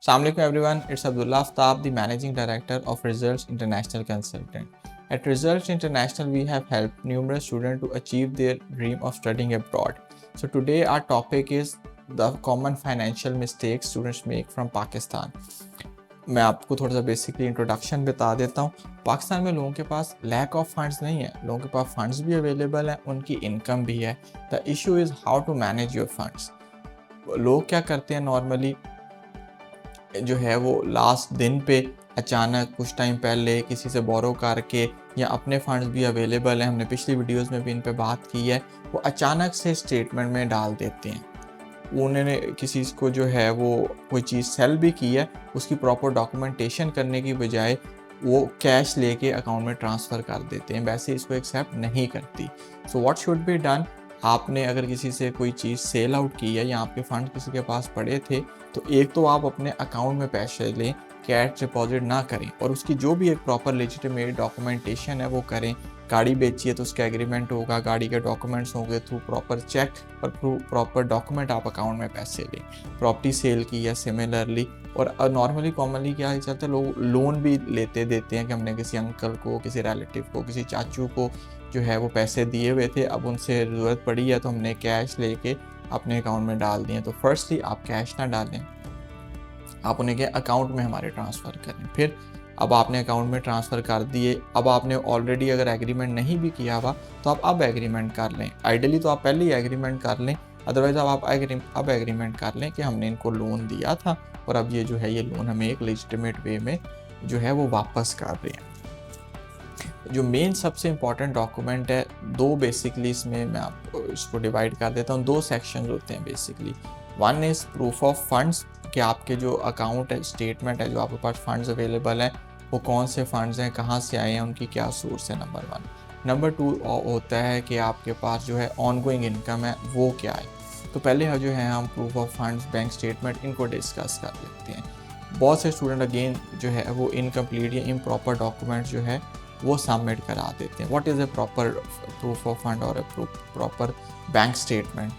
Assalamualaikum everyone, it's Abdullah Aftab, the Managing Director of Results International Consultant. At Results International, we have helped numerous students to achieve their dream of studying abroad. So today our topic is the common financial mistakes students make from Pakistan. मैं आपको थोड़ा सा basically introduction बता देता हूँ। पाकिस्तान में लोगों के पास लैक ऑफ फंड्स नहीं है, लोगों के पास फंड्स भी अवेलेबल हैं, उनकी इनकम भी है। The issue is how to manage your funds. लोग क्या करते हैं नॉर्मली जो है वो लास्ट दिन पे अचानक कुछ टाइम पहले किसी से बोरो करके या अपने फंड्स भी अवेलेबल हैं, हमने पिछली वीडियोस में भी इन पे बात की है, वो अचानक से स्टेटमेंट में डाल देते हैं। उन्होंने किसी को जो है वो कोई चीज़ सेल भी की है, उसकी प्रॉपर डॉक्यूमेंटेशन करने की बजाय वो कैश लेके अकाउंट में ट्रांसफ़र कर देते हैं। वैसे इसको एक्सेप्ट नहीं करती। So what should be done, आपने अगर किसी से कोई चीज़ सेल आउट की है या आपके फंड किसी के पास पड़े थे, तो एक तो आप अपने अकाउंट में पैसे लें, कैश डिपॉजिट ना करें, और उसकी जो भी एक प्रॉपर लेजिटिमेट डॉक्यूमेंटेशन है वो करें। गाड़ी बेची है तो उसका एग्रीमेंट होगा, गाड़ी के डॉक्यूमेंट्स होंगे, थ्रू प्रॉपर चेक और थ्रू प्रॉपर डॉक्यूमेंट आप अकाउंट में पैसे लें। प्रॉपर्टी सेल की है सिमिलरली। और नॉर्मली कॉमनली क्या चलता है, लोग लोन भी लेते देते हैं कि हमने किसी अंकल को, किसी रिलेटिव को, किसी चाचू को जो है वो पैसे दिए हुए थे, अब उनसे ज़रूरत पड़ी है तो हमने कैश लेके अपने अकाउंट में डाल दिए। तो फर्स्टली आप कैश ना डालें, आप उन्हें के अकाउंट में हमारे ट्रांसफ़र करें। फिर अब आपने अकाउंट में ट्रांसफ़र कर दिए, अब आपने ऑलरेडी अगर एग्रीमेंट नहीं भी किया हुआ तो आप अब एग्रीमेंट कर लें। आइडियली तो आप पहले ही एग्रीमेंट कर लें, अदरवाइज़ आप अब एग्रीमेंट कर लें कि हमने इनको लोन दिया था और अब ये जो है ये लोन हमें एक लेजिटिमेट वे में जो है वो वापस कर रहे हैं। जो मेन सबसे इम्पॉर्टेंट डॉक्यूमेंट है, दो बेसिकली इसमें मैं आपको इसको डिवाइड कर देता हूँ, दो सेक्शन होते हैं basically. One is proof of funds, कि आपके जो अकाउंट है, स्टेटमेंट है, जो आपके पास फंड्स अवेलेबल हैं वो कौन से फंड्स हैं, कहाँ से आए हैं, उनकी क्या सोर्स है, नंबर वन। नंबर टू होता है कि आपके पास जो है ऑनगोइंग इनकम है वो क्या है। तो पहले जो है हम proof of funds, bank statement, इनको डिस्कस कर लेते हैं। बहुत से स्टूडेंट अगेन जो है वो इनकम्प्लीट या इम्प्रॉपर डॉक्यूमेंट जो है वो सबमिट करा देते हैं। What is a proper proof of fund और a proper bank statement?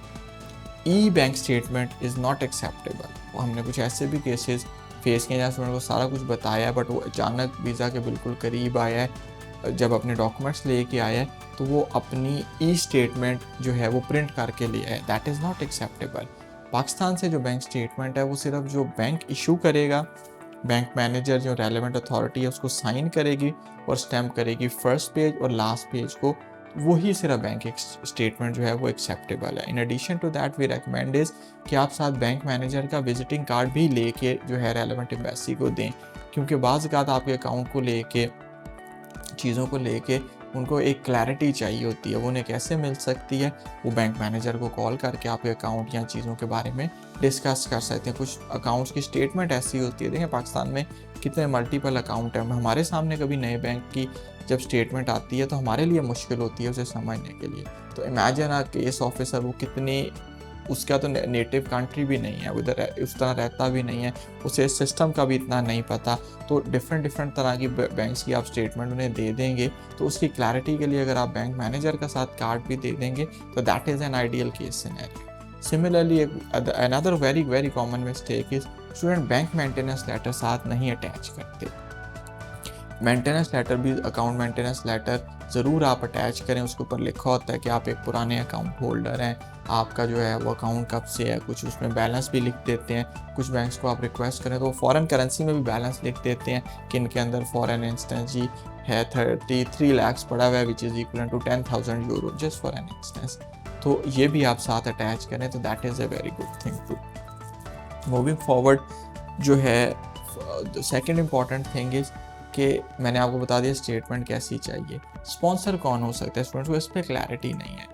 E bank statement is not acceptable. हमने कुछ ऐसे भी केसेस फेस किए जहाँ स्टूडेंट को सारा कुछ बताया बट वो अचानक वीज़ा के बिल्कुल करीब आया है, जब अपने डॉक्यूमेंट्स लेके आया है तो वो अपनी ई स्टेटमेंट जो है वो प्रिंट करके ले आया। That is not acceptable. Pakistan से जो बैंक स्टेटमेंट है वो सिर्फ जो बैंक इशू करेगा, बैंक मैनेजर जो रेलेवेंट अथॉरिटी है उसको साइन करेगी और स्टैम्प करेगी फर्स्ट पेज और लास्ट पेज को, वही सिर्फ बैंक स्टेटमेंट जो है वो एक्सेप्टेबल है। In addition to that we recommend is कि आप साथ बैंक मैनेजर का विजिटिंग कार्ड भी लेके जो है रेलेवेंट एम्बेसी को दें, क्योंकि बाज़ अवक़ात आपके अकाउंट को लेके, चीज़ों को लेके उनको एक क्लैरिटी चाहिए होती है। वो उन्हें कैसे मिल सकती है? वो बैंक मैनेजर को कॉल करके आपके अकाउंट या चीज़ों के बारे में डिस्कस कर सकते हैं। कुछ अकाउंट्स की स्टेटमेंट ऐसी होती है, देखें पाकिस्तान में कितने मल्टीपल अकाउंट हैं, हमारे सामने कभी नए बैंक की जब स्टेटमेंट आती है तो हमारे लिए मुश्किल होती है उसे समझने के लिए। तो इमेजिन आ केस ऑफिसर वो कितनी, उसका तो नेटिव कंट्री भी नहीं है, उधर उस तरह रहता भी नहीं है, उसे सिस्टम का भी इतना नहीं पता। तो डिफरेंट तरह की बैंक्स की आप स्टेटमेंट उन्हें दे देंगे तो उसकी क्लैरिटी के लिए अगर आप बैंक मैनेजर का साथ कार्ड भी दे देंगे तो that is an ideal case scenario. Similarly another very common mistake is student bank maintenance letter साथ नहीं अटैच करते। मेंटेनेंस लेटर भी, अकाउंट मेंटेनेंस लेटर ज़रूर आप अटैच करें। उसके ऊपर लिखा होता है कि आप एक पुराने अकाउंट होल्डर हैं, आपका जो है वो अकाउंट कब से है, कुछ उसमें बैलेंस भी लिख देते हैं। कुछ बैंक्स को आप रिक्वेस्ट करें तो वो फॉरेन करेंसी में भी बैलेंस लिख देते हैं कि इनके अंदर फॉरेन इंस्टेंस जी है 33 लाख पड़ा हुआ है, which is equal to 10,000 euro just for an instance. तो ये भी आप साथ अटैच करें तो that is a very good thing too. Moving forward जो है सेकेंड इम्पॉर्टेंट थिंग इज़ कि मैंने आपको बता दिया स्टेटमेंट कैसी चाहिए। स्पॉन्सर कौन हो सकता है, स्टूडेंट को इस पर क्लैरिटी नहीं है।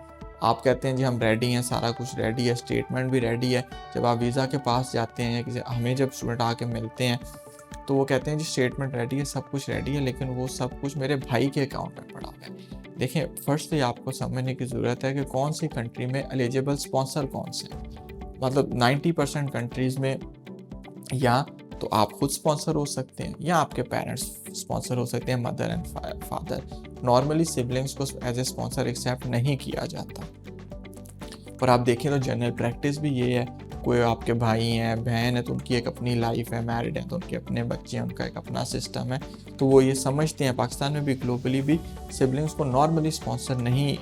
आप कहते हैं जी हम रेडी हैं, सारा कुछ रेडी है, स्टेटमेंट भी रेडी है। जब आप वीज़ा के पास जाते हैं या किसी, हमें जब स्टूडेंट आके मिलते हैं तो वो कहते हैं जी स्टेटमेंट रेडी है, सब कुछ रेडी है, लेकिन वो सब कुछ मेरे भाई के अकाउंट में पड़ा हुआ है। देखें, फर्स्ट तो आपको समझने की ज़रूरत है कि कौन सी कंट्री में एलिजिबल स्पॉन्सर कौन से हैं। मतलब 90% कंट्रीज़ में या तो आप खुद स्पॉन्सर हो सकते हैं या आपके पेरेंट्स स्पॉन्सर हो सकते हैं, mother and father. Normally siblings को एज ए स्पॉन्सर एक्सेप्ट नहीं किया जाता। और आप देखें तो जनरल प्रैक्टिस भी ये है, कोई आपके भाई हैं, बहन है, तो उनकी एक अपनी लाइफ है, मैरिड हैं तो उनके अपने बच्चे हैं, उनका एक अपना सिस्टम है, तो वो ये समझते हैं। पाकिस्तान में भी, ग्लोबली भी सिबलिंग्स को नॉर्मली स्पॉन्सर नहीं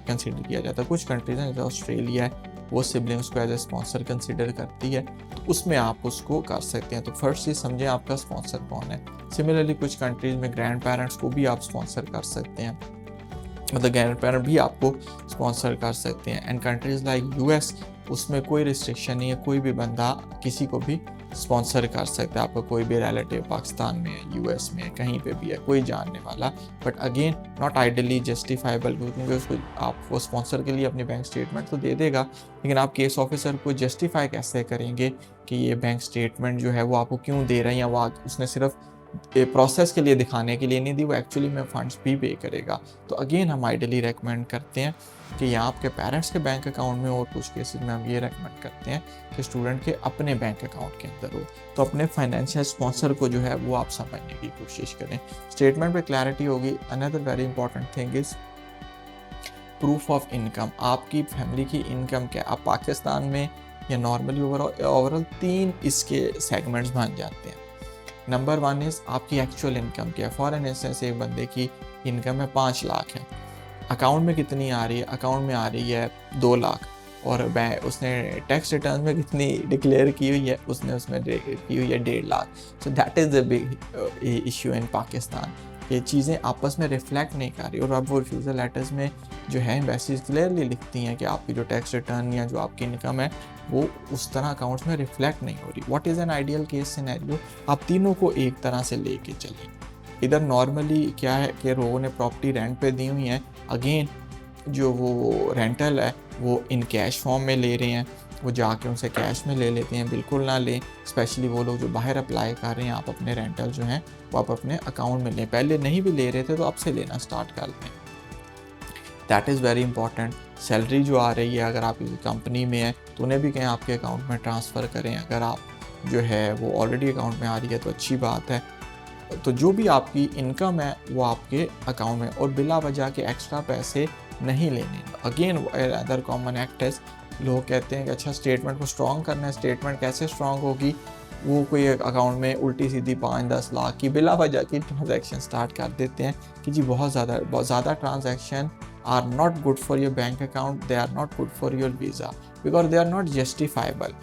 कंसिडर किया जाता। कुछ कंट्रीज हैं जैसे ऑस्ट्रेलिया है, वो सिबलिंग्स को एज ए स्पॉन्सर कंसिडर करती है, तो उसमें आप उसको कर सकते हैं। तो फर्स्ट चीज़ समझें आपका स्पॉन्सर कौन है। सिमिलरली कुछ कंट्रीज में ग्रैंड पेरेंट्स को भी आप स्पॉन्सर कर सकते हैं, मतलब ग्रैंड पेरेंट भी आपको स्पॉन्सर कर सकते हैं। एंड कंट्रीज लाइक यूएस, उसमें कोई रिस्ट्रिक्शन नहीं है, कोई भी बंदा किसी को भी स्पॉन्सर कर सकता है। आपका कोई भी रिलेटिव पाकिस्तान में है, यूएस में है, कहीं पे भी है, कोई जानने वाला, but again not ideally justifiable, क्योंकि उसको आपको स्पॉन्सर के लिए अपनी बैंक स्टेटमेंट तो दे देगा, लेकिन आप केस ऑफिसर को जस्टिफाई कैसे करेंगे कि ये बैंक स्टेटमेंट जो है वो आपको क्यों दे रहे हैं, या वो उसने सिर्फ प्रोसेस के लिए दिखाने के लिए नहीं दी, वो एक्चुअली में फंड्स भी पे करेगा। तो अगेन हम आइडली रेकमेंड करते हैं कि या आपके पेरेंट्स के बैंक अकाउंट में, और कुछ केसेस में हम ये रेकमेंड करते हैं कि स्टूडेंट के अपने बैंक अकाउंट के अंदर हो। तो अपने फाइनेंशियल स्पॉन्सर को जो है वो आप समझने की कोशिश करें। स्टेटमेंट पे क्लैरिटी होगी। Another very important thing is proof of income. आपकी फैमिली की इनकम क्या, आप पाकिस्तान में या नॉर्मली ओवरऑल 3 इसके सेगमेंट्स बन जाते हैं। नंबर 1 इज़ आपकी एक्चुअल इनकम क्या है। फॉर एन इंस्टेंस एक बंदे की इनकम है 5 लाख है, अकाउंट में कितनी आ रही है, अकाउंट में आ रही है 2 लाख, और उसने टैक्स रिटर्न में कितनी डिक्लेयर की हुई है, उसमें की हुई है 1.5 lakh. So that is the big issue in Pakistan. ये चीज़ें आपस में रिफ्लेक्ट नहीं कर रही, और अब वो रिफ्यूज़ल लेटर्स में जो है एम्बेसीज क्लियरली लिखती हैं कि आपकी जो टैक्स रिटर्न या जो आपकी इनकम है वो उस तरह अकाउंट्स में रिफ्लेक्ट नहीं हो रही। What is an ideal case scenario, आप तीनों को एक तरह से लेके चलें। इधर नॉर्मली क्या है कि लोगों ने प्रॉपर्टी रेंट पे दी हुई है, अगेन जो वो रेंटल है वो इन कैश फॉर्म में ले रहे हैं, वो जाके उनसे कैश में ले लेते हैं। बिल्कुल ना लें, स्पेशली वो लोग जो बाहर अप्लाई कर रहे हैं, आप अपने रेंटल जो हैं वो आप अपने अकाउंट में लें। पहले नहीं भी ले रहे थे तो अब से लेना स्टार्ट कर लें, that is very important. Salary जो आ रही है, अगर आप किसी कंपनी में हैं तो उन्हें भी कहीं आपके अकाउंट में ट्रांसफ़र करें। अगर आप जो है वो ऑलरेडी अकाउंट में आ रही है तो अच्छी बात है। तो जो भी आपकी इनकम है वो आपके अकाउंट में, और बिला वजह के एक्स्ट्रा पैसे नहीं लेने। अगेन अदर कॉमन एक्ट है। लोग कहते हैं कि अच्छा स्टेटमेंट को स्ट्रॉन्ग करना है, स्टेटमेंट कैसे स्ट्रॉन्ग होगी, वो कोई अकाउंट में उल्टी सीधी 5-10 लाख की बिला वजह की ट्रांजैक्शन स्टार्ट कर देते हैं कि जी बहुत ज़्यादा transaction are not good for your bank account, they are not good for your visa, because they are not justifiable.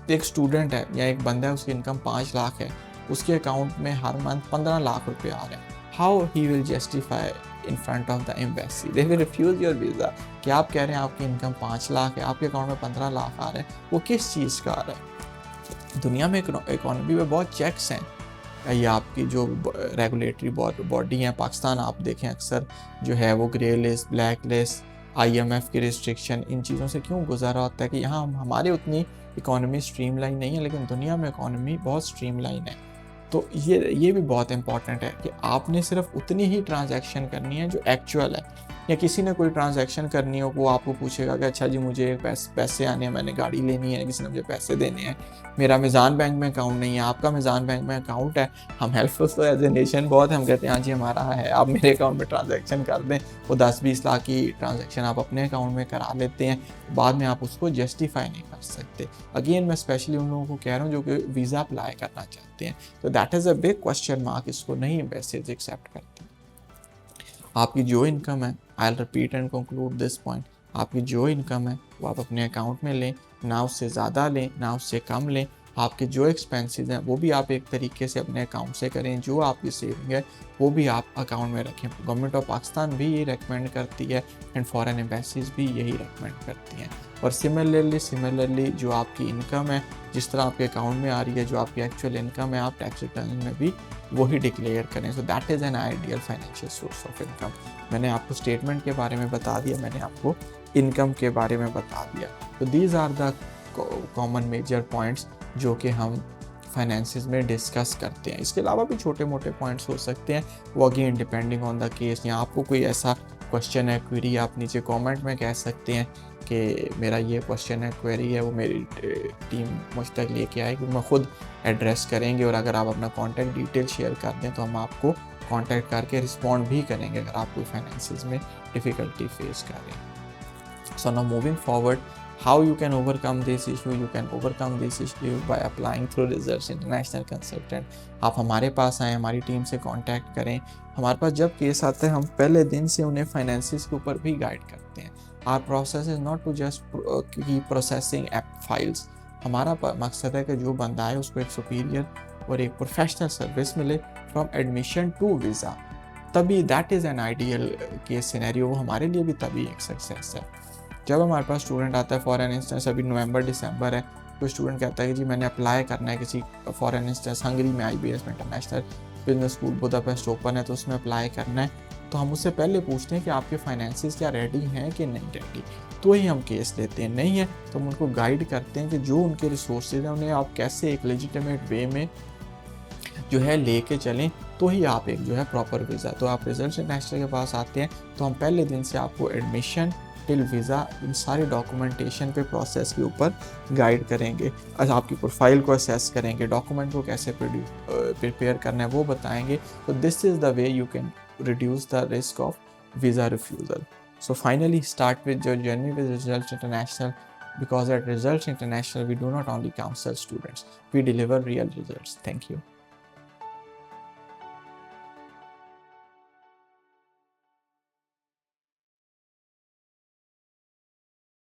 एक स्टूडेंट है या एक बंदा है, उसकी इनकम 5 लाख है, उसके अकाउंट में हर मंथ 15 लाख रुपए आ रहे हैं, how he will justify in front of the embassy, they will refuse your visa. कि आप कह रहे हैं आपकी इनकम 5 लाख है, आपके अकाउंट में 15 लाख आ रहे हैं, वो किस चीज़ का आ रहा है। दुनिया में इकोनॉमी में बहुत चेक्स हैं, ये आपकी जो रेगुलेटरी बॉडी है। पाकिस्तान आप देखें अक्सर जो है वो grey list, black list, IMF की रिस्ट्रिक्शन, इन चीज़ों से क्यों गुजारा होता है कि यहाँ हमारे उतनी इकोनॉमी स्ट्रीमलाइन नहीं है, लेकिन दुनिया में इकोनॉमी बहुत स्ट्रीमलाइन है। तो ये भी बहुत इंपॉर्टेंट है कि आपने सिर्फ उतनी ही ट्रांजैक्शन करनी है जो एक्चुअल है। या किसी ने कोई ट्रांजैक्शन करनी हो, वो आपको पूछेगा कि अच्छा जी मुझे पैसे आने हैं, मैंने गाड़ी लेनी है, किसी ने मुझे पैसे देने हैं, मेरा मिज़ान बैंक में अकाउंट नहीं है, आपका मिज़ान बैंक में अकाउंट है। हम हेल्पफुल तो एज ए नेशन बहुत है, हम कहते हैं हाँ जी हमारा है, आप मेरे अकाउंट में ट्रांजैक्शन कर दें। वो 10-20 लाख की ट्रांजैक्शन आप अपने अकाउंट में करा लेते हैं, बाद में आप उसको जस्टिफाई नहीं कर सकते। अगेन मैं स्पेशली उन लोगों को कह रहा हूँ जो कि वीज़ा अप्लाई करना चाहते हैं, तो that is a big question mark, इसको नहीं एम्बेसीज एक्सेप्ट करते। आपकी जो इनकम है, I will repeat and conclude this point, आपकी जो इनकम है वो आप अपने अकाउंट में लें, ना उससे ज़्यादा लें ना उससे कम लें। आपके जो एक्सपेंसेस हैं वो भी आप एक तरीके से अपने अकाउंट से करें, जो आपकी सेविंग है वो भी आप अकाउंट में रखें। गवर्नमेंट ऑफ पाकिस्तान भी ये रेकमेंड करती है एंड फॉरेन एम्बेसीज भी यही रेकमेंड करती हैं। और सिमिलरली जो आपकी इनकम है, जिस तरह आपके अकाउंट में आ रही है, जो आपकी एक्चुअल इनकम है, आप टैक्स रिटर्न में भी वही डिक्लेयर करें। So that is an ideal financial source of income. मैंने आपको स्टेटमेंट के बारे में बता दिया, मैंने आपको इनकम के बारे में बता दिया। तो these are the common major points जो कि हम फाइनेंसिस में डिस्कस करते हैं। इसके अलावा भी छोटे मोटे पॉइंट्स हो सकते हैं, वो again depending on the case. या आपको कोई ऐसा क्वेश्चन है, क्वेरी, आप नीचे कमेंट में कह सकते हैं कि मेरा ये क्वेश्चन है, क्वेरी है, वो मेरी टीम मुझ तक लेके आएगी, मैं खुद एड्रेस करेंगे। और अगर आप अपना कॉन्टैक्ट डिटेल शेयर कर दें तो हम आपको कॉन्टैक्ट करके रिस्पॉन्ड भी करेंगे अगर आप कोई फाइनेंसिस में डिफ़िकल्टी फेस कर रहे हैं। So now moving forward, how you can overcome this issue? You can overcome this issue by applying through Results International Consultant. आप हमारे पास आएँ, हमारी टीम से कांटेक्ट करें। हमारे पास जब केस आता है हम पहले दिन से उन्हें फाइनेंसिस के ऊपर भी गाइड करते हैं। Our process is not to just keep processing app files. हमारा मकसद है कि जो बंदा है उसको एक सुपीरियर और एक प्रोफेशनल सर्विस मिले फ्रॉम एडमिशन टू वीज़ा। तभी that is an ideal case scenario, वो हमारे लिए भी तभी एक सक्सेस है। जब हमारे पास स्टूडेंट आता है, फॉर एन इंस्टेंस अभी नवंबर दिसंबर है, कोई स्टूडेंट कहता है कि जी मैंने अप्लाई करना है किसी, फॉर एन इंस्टेंस हंगरी में IBS में international business school Budapest open है तो उसमें अप्लाई करना है, तो हम उससे पहले पूछते हैं कि आपके फाइनेंसिस क्या रेडी हैं कि नहीं रेडी, तो ही हम केस लेते हैं। नहीं है तो हम उनको गाइड करते हैं कि जो उनके रिसोर्सेज हैं उन्हें आप कैसे एक लेजिटिमेट वे में जो है लेके चलें, तो ही आप एक जो है प्रॉपर वीज़ा, तो आप रिजल्ट्स इंटरनेशनल के पास आते हैं तो हम पहले दिन से आपको एडमिशन टिल वीज़ा इन सारे डॉक्यूमेंटेशन पे प्रोसेस के ऊपर गाइड करेंगे। आपकी प्रोफाइल को असेस करेंगे, डॉक्यूमेंट को कैसे प्रिपेयर करना है वो बताएंगे। तो this is the way you can reduce the risk of visa refusal. So finally start with your journey with Results International, because at Results International we do not only counsel students, we deliver real results. Thank you.